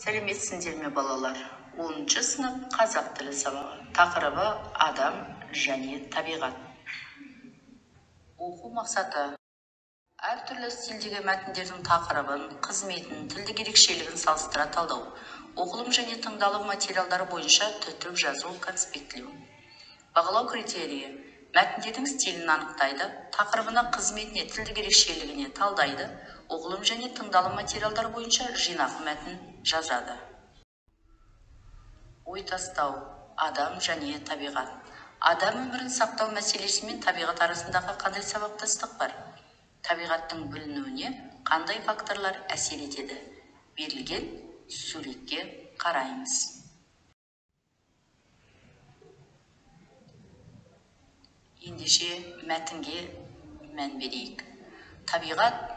Сәлеметсіңдер ме балалар? 10-шы сынып қазақ тілі сабағы. Тақырыбы адам және табиғат. Оқу мақсаты: әртүрлі стильдегі мәтіндердің тақырыбын, қызметін, тілдік ерекшелігін салыстыра талдау. Оқылым және тыңдалым материалдары бойынша түтіп жазу, конспектлеу. Бағалау критерийі: мәтіндердің стилін анықтайды, тақырыбына, қызметіне, тілдік ерекшелігіне талдайды, оқылым және тыңдалым материалдар бойынша жинақы мәтін жазады. Ой тастау: адам және табиғат. Адам өмірін сақтау мәселесі мен табиғат арасындағы қандай сабақтастық бар? Табиғаттың бүлінуіне қандай факторлар әсер етеді? Берілген суретке қараймыз. Ендеше мәтінге мән берейік. Табиғат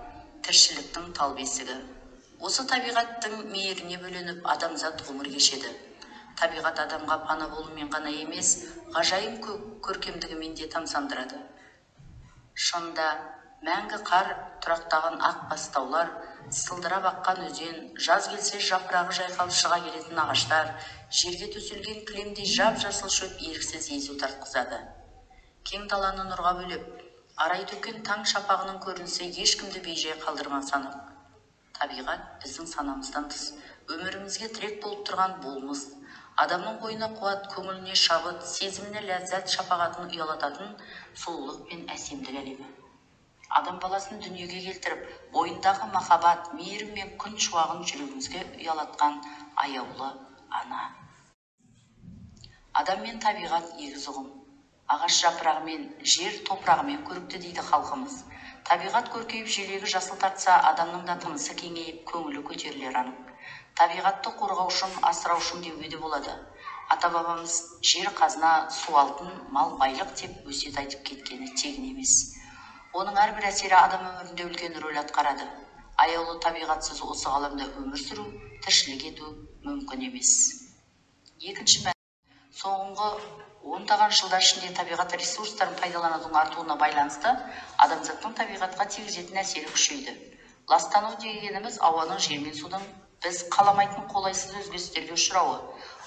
тіршіліктің тал бесігі. Осы табиғаттың мейіріне бөленіп, адамзат ғұмыр кешеді. Табиғат адамға пана болумен ғана емес, ғажайып көркемдігімен де тамсандырады. Шында мәңгі қар тұрақтаған ақ бастаулар, сылдырап аққан өзен, жаз келсе жапырағы жайқалып шыға келетін ағаштар, жерге төселген кілемдей жап-жасыл шөп еріксіз езу тартқызады. Кең даланы нұрға бөлеп, арай төккен таң шапағының көрінісі ешкімді бейжай қалдырмас анық. Табиғат біздің санамыздан тыс, өмірімізге тірек болып тұрған болмыс, адамның бойына қуат, көңіліне шабыт, сезіміне ләззат шапағатын ұялататын сұлулық пен әсемдік әлемі. Адам баласын дүниеге келтіріп, бойындағы махаббат, мейірім мен күн шуағын жүрегімізге ұялатқан аяулы ана. Адам мен табиғат егіз ұғым. Ағаш жапырағымен, жер топырағымен көрікті дейді халқымыз. Табиғат көркейіп, желегі жасыл тартса, адамның да тынысы кеңейіп, көңілі көтерілер анық. Табиғатты қорғаушым, асыраушым деуге де болады. Ата-бабамыз жер қазына, су алтын, мал байлық деп өсиет айтып кеткені тегін емес. Оның әрбір әсері адам өмірінде үлкен рөл атқарады. Аяулы табиғатсыз осы ғаламда өмір сүру, тіршілік ету мүмкін емес. Екінші мәселе: соңғы ондаған жылдар ішінде табиғат ресурстарын пайдаланудың артуына байланысты адамзаттың табиғатқа тигізетін әсері күшейді. Ластану дегеніміз ауаның, жер мен судың біз қаламайтын қолайсыз өзгерістерге ұшырауы.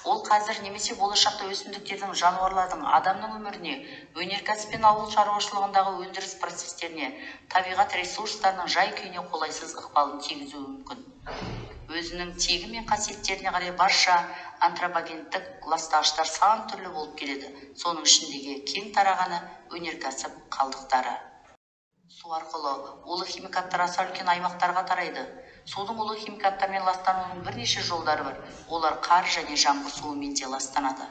Ол қазір немесе болашақта өсімдіктердің, жануарлардың, адамның өміріне, өнеркәсіп пен ауыл шаруашылығындағы өндіріс процестеріне, табиғат ресурстарының жай-күйіне қолайсыз ықпалын тигізуі мүмкін. Өзінің тегі мен қасиеттеріне қарай барша антропогендік ластағыштар сан түрлі болып келеді. Соның ішіндегі кең тарағаны өнеркәсіп қалдықтары. Су арқылы улы химикаттар аса үлкен аймақтарға тарайды. Судың улы химикаттармен ластануының бірнеше жолдары бар. Олар қар және жаңбыр суымен де ластанады.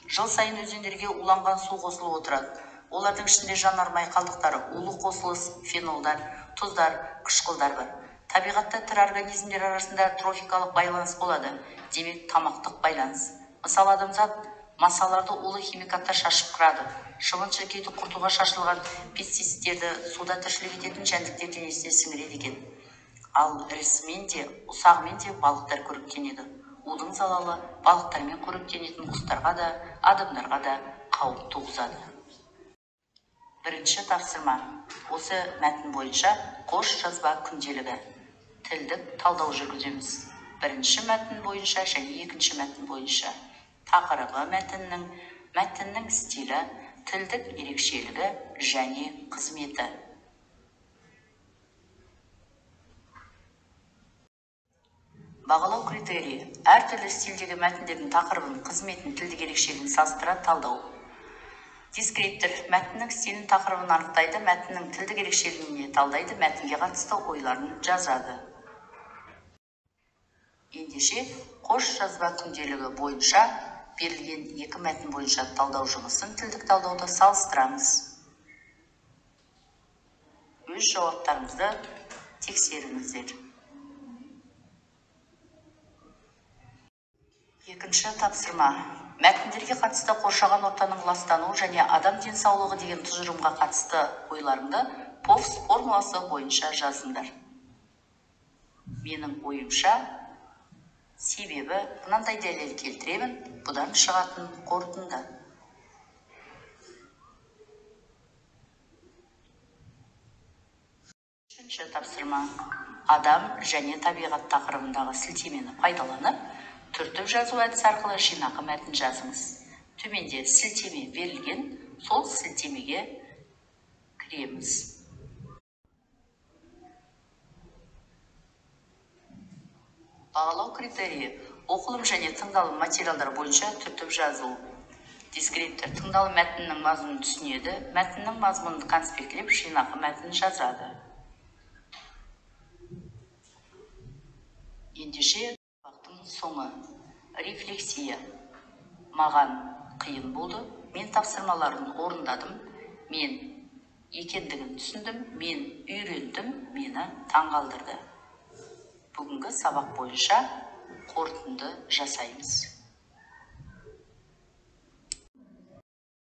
Жыл сайын өзендерге уланған су қосылып отырады. Олардың ішінде жанармай қалдықтары, улы қосылыс, фенолдар, тұздар, қышқылдар бар. Табиғатта тірі организмдер арасында трофикалық байланыс болады, демек тамақтық байланыс. Мысалы, адамзат масаларды улы химикаттар шашып қырады. Шыбын-шіркейді құртуға шашылған пестицидтерді суда тіршілік ететін жәндіктер денесіне сіңіреді екен. Ал ірісімен де, ұсағымен де балықтар қоректенеді. Удың залалы балықтармен қоректенетін құстарға да, адамдарға да қауіп туғызады. Бірінші тапсырма: осы мәтін бойынша қош жазба күнделігі. Тілдік талдау жүргіземіз. Бірінші мәтін бойынша және екінші мәтін бойынша. Тақырыбы мәтіннің стилі, тілдік ерекшелігі және қызметі. Бағалау критерийі: әртүрлі стильдегі мәтіндердің тақырыбын, қызметін, тілдік ерекшелігін салыстыра талдау. Дискриптор: мәтіннің стилін, тақырыбын анықтайды, мәтіннің тілдік ерекшелігіне талдайды, мәтінге қатысты ойларын жазады. Ендеше қош жазба күнделігі бойынша берілген екі мәтін бойынша талдау жұмысын, тілдік талдауды салыстырамыз. Өз жауаптарыңызды тексеріңіздер. Екінші тапсырма: мәтіндерге қатысты қоршаған ортаның ластану және адам денсаулығы деген тұжырымға қатысты ойларыңды ПОВС формуласы бойынша жазыңдар. Менің ойымша, себебі мынандай дәлел келтіремін, бұдан шығатын қорытынды. Үшінші тапсырма: адам және табиғат тақырыбындағы сілтемені пайдаланып, түртіп жазу әдісі арқылы жинақы мәтін жазыңыз. Төменде сілтеме берілген, сол сілтемеге кіреміз. Бағалау критерийі: оқылым және тыңдалым материалдар бойынша түртіп жазу. Дескриптор: тыңдалым мәтіннің мазмұнын түсінеді, мәтіннің мазмұнын конспектлеп, жинақы мәтін жазады. Ендеше сабақтың соңы: рефлексия. Маған қиын болды, мен тапсырмаларын орындадым, мен екендігін түсіндім, мен үйрендім, мені таңғалдырды. Бүгінгі сабақ бойынша қорытынды жасаймыз.